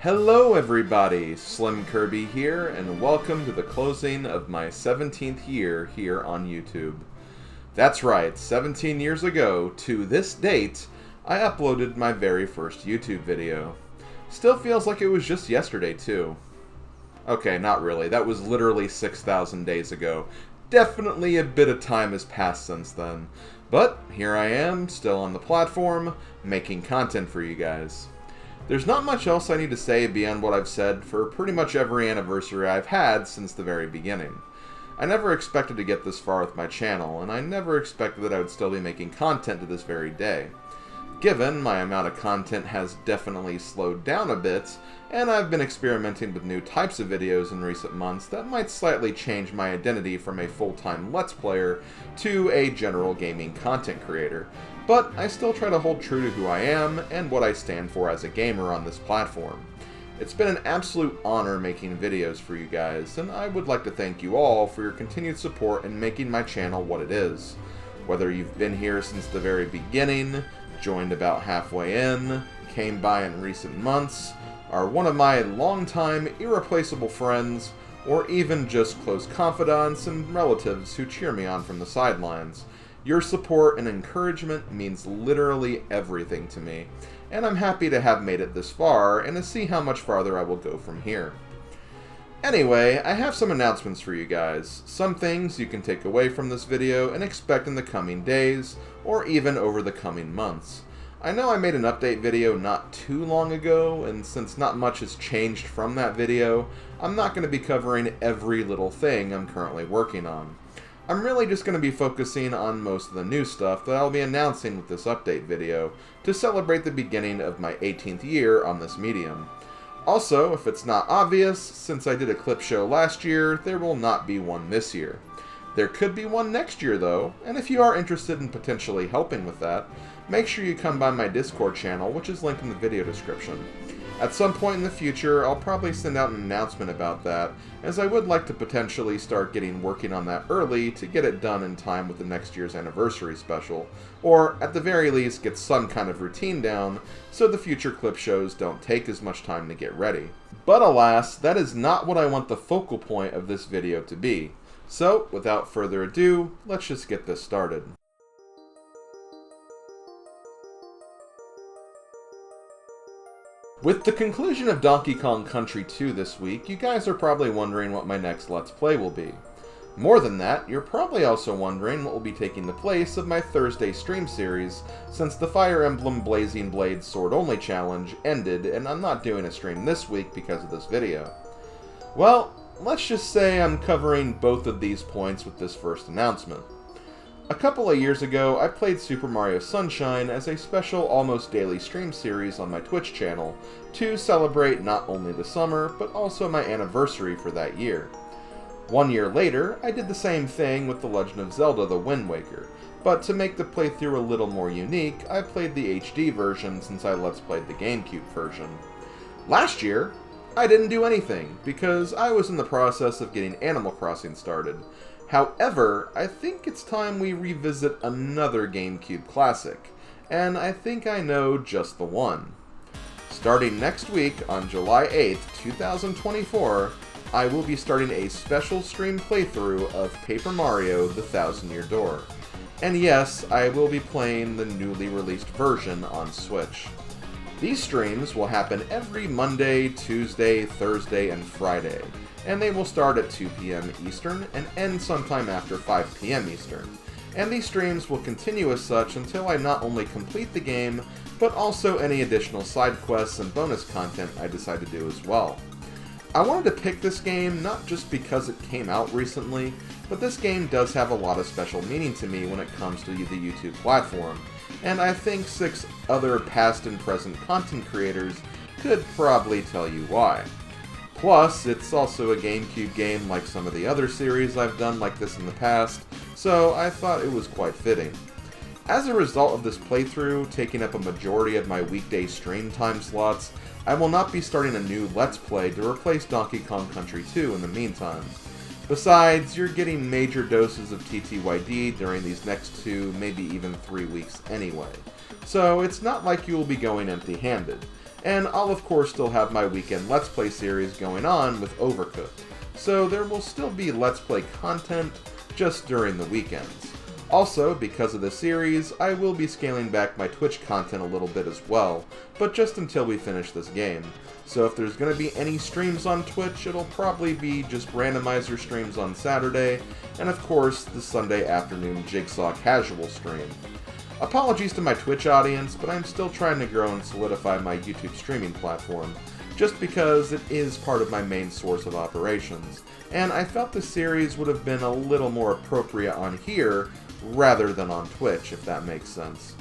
Hello everybody, SlimKirby here, and welcome to the closing of my 17th year here on YouTube. That's right, 17 years ago, to this date, I uploaded my very first YouTube video. Still feels like it was just yesterday too. Okay, not really, that was literally 6,000 days ago. Definitely a bit of time has passed since then. But here I am, still on the platform, making content for you guys. There's not much else I need to say beyond what I've said for pretty much every anniversary I've had since the very beginning. I never expected to get this far with my channel, and I never expected that I would still be making content to this very day. Given my amount of content has definitely slowed down a bit, and I've been experimenting with new types of videos in recent months that might slightly change my identity from a full-time Let's Player to a general gaming content creator. But I still try to hold true to who I am and what I stand for as a gamer on this platform. It's been an absolute honor making videos for you guys, and I would like to thank you all for your continued support in making my channel what it is. Whether you've been here since the very beginning, joined about halfway in, came by in recent months, are one of my longtime irreplaceable friends, or even just close confidants and relatives who cheer me on from the sidelines. Your support and encouragement means literally everything to me, and I'm happy to have made it this far and to see how much farther I will go from here. Anyway, I have some announcements for you guys, some things you can take away from this video and expect in the coming days, or even over the coming months. I know I made an update video not too long ago, and since not much has changed from that video, I'm not going to be covering every little thing I'm currently working on. I'm really just going to be focusing on most of the new stuff that I'll be announcing with this update video to celebrate the beginning of my 18th year on this medium. Also, if it's not obvious, since I did a clip show last year, there will not be one this year. There could be one next year though, and if you are interested in potentially helping with that, make sure you come by my Discord channel, which is linked in the video description. At some point in the future, I'll probably send out an announcement about that, as I would like to potentially start working on that early to get it done in time with the next year's anniversary special, or at the very least get some kind of routine down so the future clip shows don't take as much time to get ready. But alas, that is not what I want the focal point of this video to be. So, without further ado, let's just get this started. With the conclusion of Donkey Kong Country 2 this week, you guys are probably wondering what my next Let's Play will be. More than that, you're probably also wondering what will be taking the place of my Thursday stream series, since the Fire Emblem Blazing Blade Sword Only Challenge ended and I'm not doing a stream this week because of this video. Well, let's just say I'm covering both of these points with this first announcement. A couple of years ago, I played Super Mario Sunshine as a special almost daily stream series on my Twitch channel to celebrate not only the summer, but also my anniversary for that year. 1 year later, I did the same thing with The Legend of Zelda: The Wind Waker, but to make the playthrough a little more unique, I played the HD version since I Let's Played the GameCube version. Last year, I didn't do anything, because I was in the process of getting Animal Crossing started. However, I think it's time we revisit another GameCube classic, and I think I know just the one. Starting next week on July 8th, 2024, I will be starting a special stream playthrough of Paper Mario: The Thousand Year Door. And yes, I will be playing the newly released version on Switch. These streams will happen every Monday, Tuesday, Thursday, and Friday, and they will start at 2 p.m. Eastern and end sometime after 5 p.m. Eastern. And these streams will continue as such until I not only complete the game, but also any additional side quests and bonus content I decide to do as well. I wanted to pick this game not just because it came out recently, but this game does have a lot of special meaning to me when it comes to the YouTube platform, and I think 6 other past and present content creators could probably tell you why. Plus, it's also a GameCube game like some of the other series I've done like this in the past, so I thought it was quite fitting. As a result of this playthrough taking up a majority of my weekday stream time slots, I will not be starting a new Let's Play to replace Donkey Kong Country 2 in the meantime. Besides, you're getting major doses of TTYD during these next 2, maybe even 3 weeks anyway, so it's not like you will be going empty-handed. and I'll of course still have my weekend Let's Play series going on with Overcooked, so there will still be Let's Play content just during the weekends. Also, because of this series, I will be scaling back my Twitch content a little bit as well, but just until we finish this game. So if there's going to be any streams on Twitch, it'll probably be just randomizer streams on Saturday, and of course, the Sunday afternoon Jigsaw casual stream. Apologies to my Twitch audience, but I'm still trying to grow and solidify my YouTube streaming platform, just because it is part of my main source of operations, and I felt the series would have been a little more appropriate on here rather than on Twitch, if that makes sense.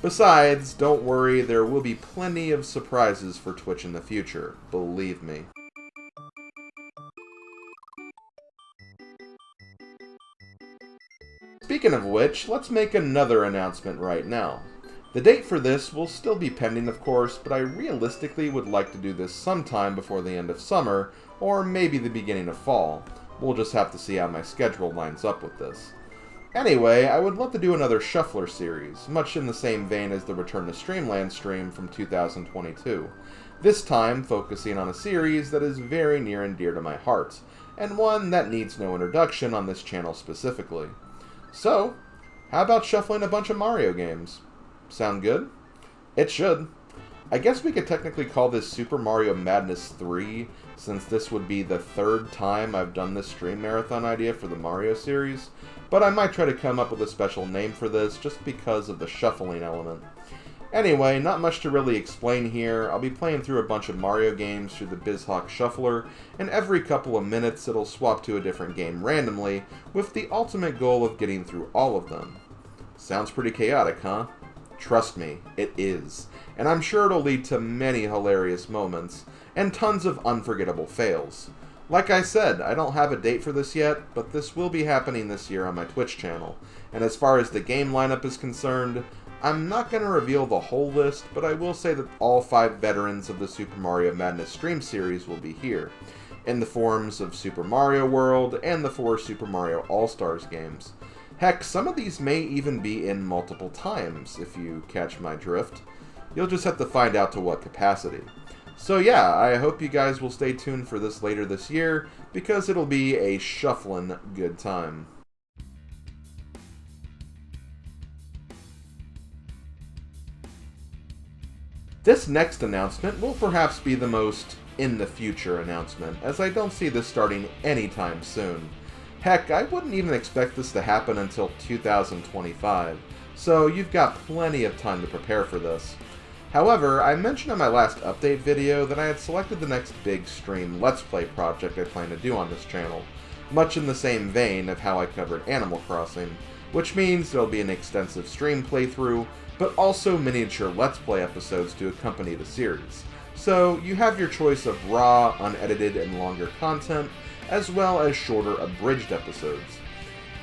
Besides, don't worry, there will be plenty of surprises for Twitch in the future, believe me. Speaking of which, let's make another announcement right now. The date for this will still be pending, of course, but I realistically would like to do this sometime before the end of summer, or maybe the beginning of fall. We'll just have to see how my schedule lines up with this. Anyway, I would love to do another Shuffler series, much in the same vein as the Return to Streamland stream from 2022. This time focusing on a series that is very near and dear to my heart, and one that needs no introduction on this channel specifically. So, how about shuffling a bunch of Mario games? Sound good? It should. I guess we could technically call this Super Mario Madness 3, since this would be the third time I've done this stream marathon idea for the Mario series, but I might try to come up with a special name for this just because of the shuffling element. Anyway, not much to really explain here. I'll be playing through a bunch of Mario games through the BizHawk Shuffler, and every couple of minutes it'll swap to a different game randomly, with the ultimate goal of getting through all of them. Sounds pretty chaotic, huh? Trust me, it is. And I'm sure it'll lead to many hilarious moments, and tons of unforgettable fails. Like I said, I don't have a date for this yet, but this will be happening this year on my Twitch channel. And as far as the game lineup is concerned, I'm not going to reveal the whole list, but I will say that all 5 veterans of the Super Mario Madness stream series will be here, in the forms of Super Mario World and the 4 Super Mario All-Stars games. Heck, some of these may even be in multiple times, if you catch my drift. You'll just have to find out to what capacity. So yeah, I hope you guys will stay tuned for this later this year, because it'll be a shufflin' good time. This next announcement will perhaps be the most in-the-future announcement, as I don't see this starting anytime soon. Heck, I wouldn't even expect this to happen until 2025, so you've got plenty of time to prepare for this. However, I mentioned in my last update video that I had selected the next big stream Let's Play project I plan to do on this channel, much in the same vein of how I covered Animal Crossing, which means there'll be an extensive stream playthrough, but also miniature Let's Play episodes to accompany the series. So you have your choice of raw, unedited, and longer content, as well as shorter, abridged episodes.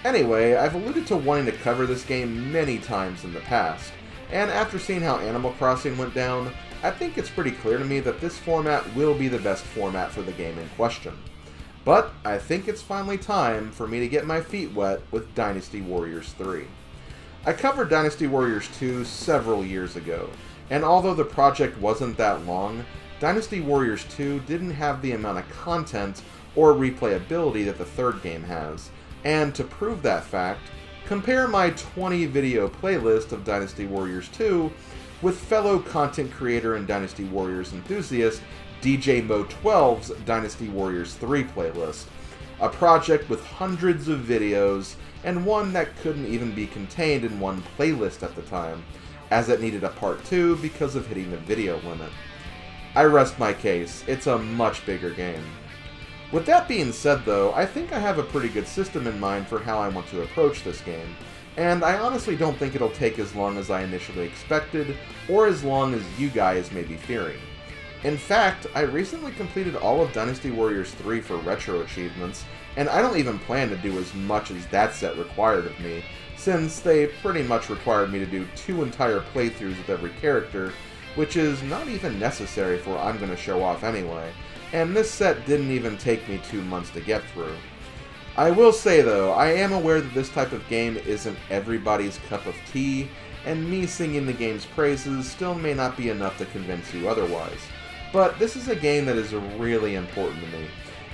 Anyway, I've alluded to wanting to cover this game many times in the past, and after seeing how Animal Crossing went down, I think it's pretty clear to me that this format will be the best format for the game in question. But I think it's finally time for me to get my feet wet with Dynasty Warriors 3. I covered Dynasty Warriors 2 several years ago, and although the project wasn't that long, Dynasty Warriors 2 didn't have the amount of content or replayability that the third game has, and to prove that fact, compare my 20 video playlist of Dynasty Warriors 2 with fellow content creator and Dynasty Warriors enthusiast DJ Mo12's Dynasty Warriors 3 playlist, a project with hundreds of videos and one that couldn't even be contained in one playlist at the time, as it needed a part 2 because of hitting the video limit. I rest my case, it's a much bigger game. With that being said though, I think I have a pretty good system in mind for how I want to approach this game, and I honestly don't think it'll take as long as I initially expected, or as long as you guys may be fearing. In fact, I recently completed all of Dynasty Warriors 3 for retro achievements, and I don't even plan to do as much as that set required of me, since they pretty much required me to do 2 entire playthroughs with every character, which is not even necessary for what I'm going to show off anyway, and this set didn't even take me 2 months to get through. I will say though, I am aware that this type of game isn't everybody's cup of tea, and me singing the game's praises still may not be enough to convince you otherwise. But this is a game that is really important to me,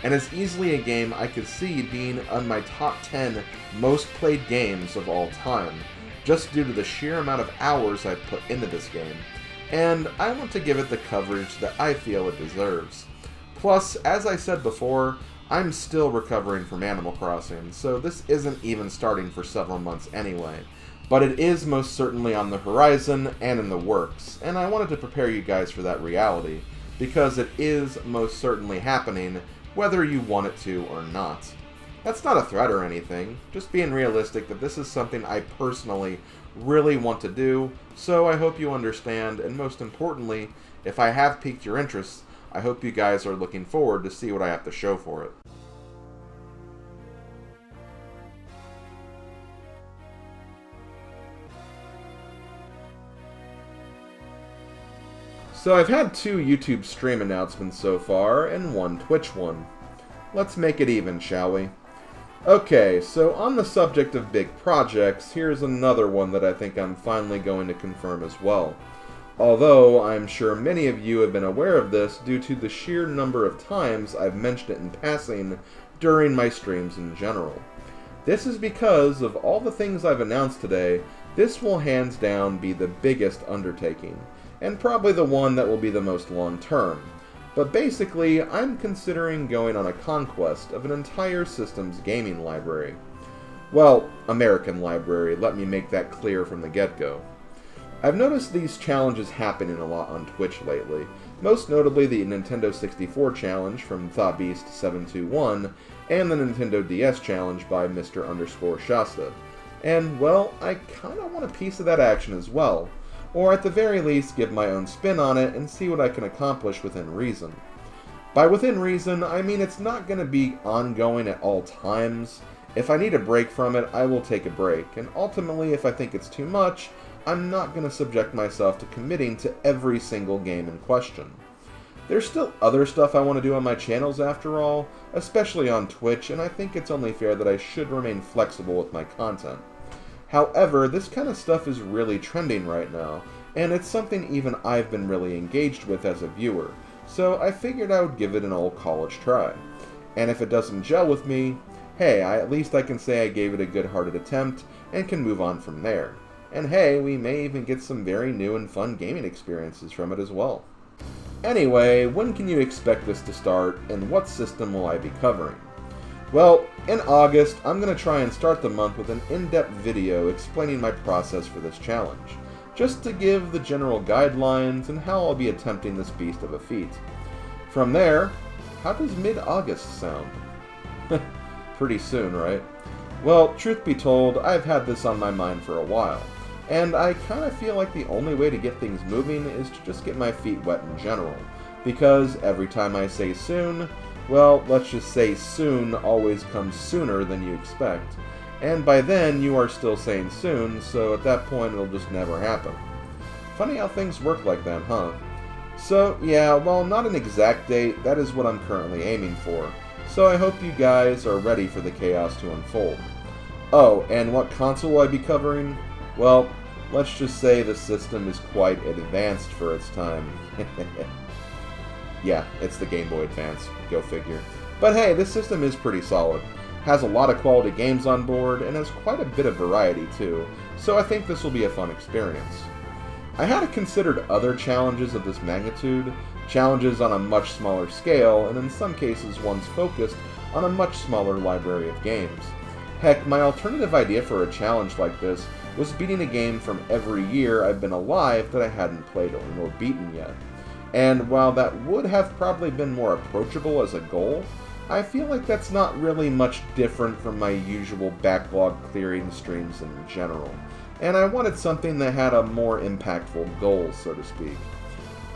and is easily a game I could see being on my top 10 most played games of all time, just due to the sheer amount of hours I've put into this game, and I want to give it the coverage that I feel it deserves. Plus, as I said before, I'm still recovering from Animal Crossing, so this isn't even starting for several months anyway. But it is most certainly on the horizon and in the works, and I wanted to prepare you guys for that reality, because it is most certainly happening, whether you want it to or not. That's not a threat or anything, just being realistic that this is something I personally really want to do, so I hope you understand, and most importantly, if I have piqued your interest, I hope you guys are looking forward to see what I have to show for it. So I've had 2 YouTube stream announcements so far, and 1 Twitch one. Let's make it even, shall we? Okay, so on the subject of big projects, here's another one that I think I'm finally going to confirm as well. Although, I'm sure many of you have been aware of this due to the sheer number of times I've mentioned it in passing during my streams in general. This is because of all the things I've announced today, this will hands down be the biggest undertaking, and probably the one that will be the most long-term. But basically, I'm considering going on a conquest of an entire systems gaming library. Well, American library, let me make that clear from the get-go. I've noticed these challenges happening a lot on Twitch lately, most notably the Nintendo 64 challenge from ThoughtBeast721 and the Nintendo DS challenge by Mr_Shasta. And, well, I kinda want a piece of that action as well, or at the very least give my own spin on it and see what I can accomplish within reason. By within reason, I mean it's not going to be ongoing at all times. If I need a break from it, I will take a break, and ultimately if I think it's too much, I'm not going to subject myself to committing to every single game in question. There's still other stuff I want to do on my channels after all, especially on Twitch, and I think it's only fair that I should remain flexible with my content. However, this kind of stuff is really trending right now, and it's something even I've been really engaged with as a viewer, so I figured I would give it an old college try. And if it doesn't gel with me, hey, at least I can say I gave it a good-hearted attempt, and can move on from there. And hey, we may even get some very new and fun gaming experiences from it as well. Anyway, when can you expect this to start, and what system will I be covering? Well, in August, I'm going to try and start the month with an in-depth video explaining my process for this challenge, just to give the general guidelines and how I'll be attempting this beast of a feat. From there, how does mid-August sound? Pretty soon, right? Well, truth be told, I've had this on my mind for a while, and I kind of feel like the only way to get things moving is to just get my feet wet in general, because every time I say soon, well, let's just say soon always comes sooner than you expect, and by then you are still saying soon, so at that point it'll just never happen. Funny how things work like that, huh? So yeah, while not an exact date, that is what I'm currently aiming for, so I hope you guys are ready for the chaos to unfold. Oh, and what console will I be covering? Well, let's just say the system is quite advanced for its time. Yeah, it's the Game Boy Advance, go figure. But hey, this system is pretty solid, has a lot of quality games on board, and has quite a bit of variety too, so I think this will be a fun experience. I had considered other challenges of this magnitude, challenges on a much smaller scale, and in some cases ones focused on a much smaller library of games. Heck, my alternative idea for a challenge like this was beating a game from every year I've been alive that I hadn't played or beaten yet. And while that would have probably been more approachable as a goal, I feel like that's not really much different from my usual backlog clearing streams in general, and I wanted something that had a more impactful goal, so to speak.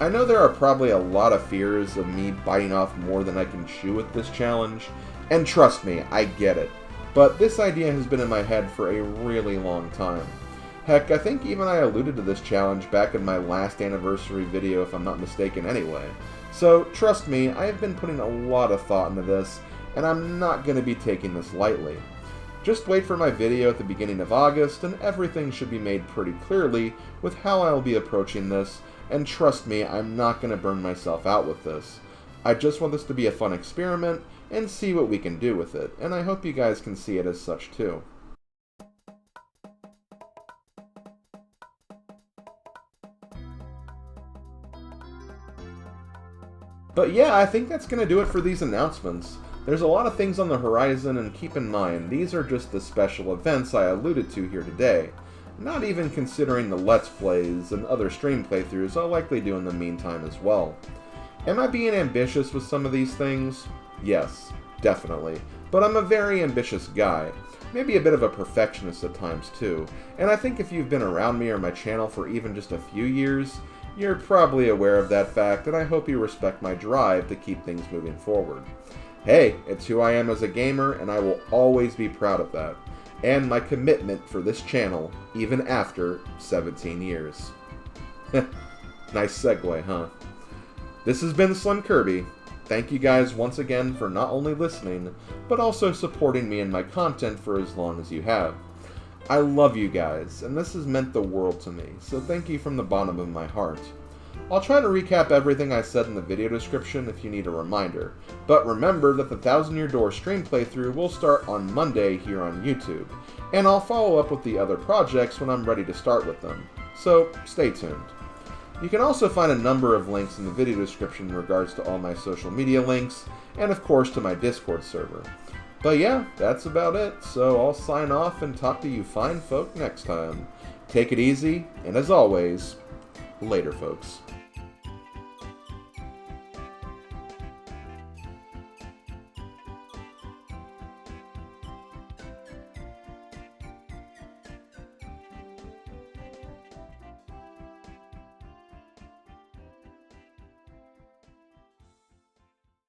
I know there are probably a lot of fears of me biting off more than I can chew with this challenge, and trust me, I get it, but this idea has been in my head for a really long time. Heck, I think even I alluded to this challenge back in my last anniversary video, if I'm not mistaken anyway. So, trust me, I have been putting a lot of thought into this, and I'm not going to be taking this lightly. Just wait for my video at the beginning of August, and everything should be made pretty clearly with how I'll be approaching this, and trust me, I'm not going to burn myself out with this. I just want this to be a fun experiment, and see what we can do with it, and I hope you guys can see it as such too. But yeah, I think that's going to do it for these announcements. There's a lot of things on the horizon, and keep in mind, these are just the special events I alluded to here today, not even considering the Let's Plays and other stream playthroughs I'll likely do in the meantime as well. Am I being ambitious with some of these things? Yes, definitely, but I'm a very ambitious guy, maybe a bit of a perfectionist at times too, and I think if you've been around me or my channel for even just a few years, you're probably aware of that fact, and I hope you respect my drive to keep things moving forward. Hey, it's who I am as a gamer, and I will always be proud of that, and my commitment for this channel, even after 17 years. Nice segue, huh? This has been SlimKirby. Thank you guys once again for not only listening, but also supporting me and my content for as long as you have. I love you guys, and this has meant the world to me, so thank you from the bottom of my heart. I'll try to recap everything I said in the video description if you need a reminder, but remember that the 1000 Year Door stream playthrough will start on Monday here on YouTube, and I'll follow up with the other projects when I'm ready to start with them, so stay tuned. You can also find a number of links in the video description in regards to all my social media links, and of course to my Discord server. But yeah, that's about it, so I'll sign off and talk to you fine folk next time. Take it easy, and as always, later folks.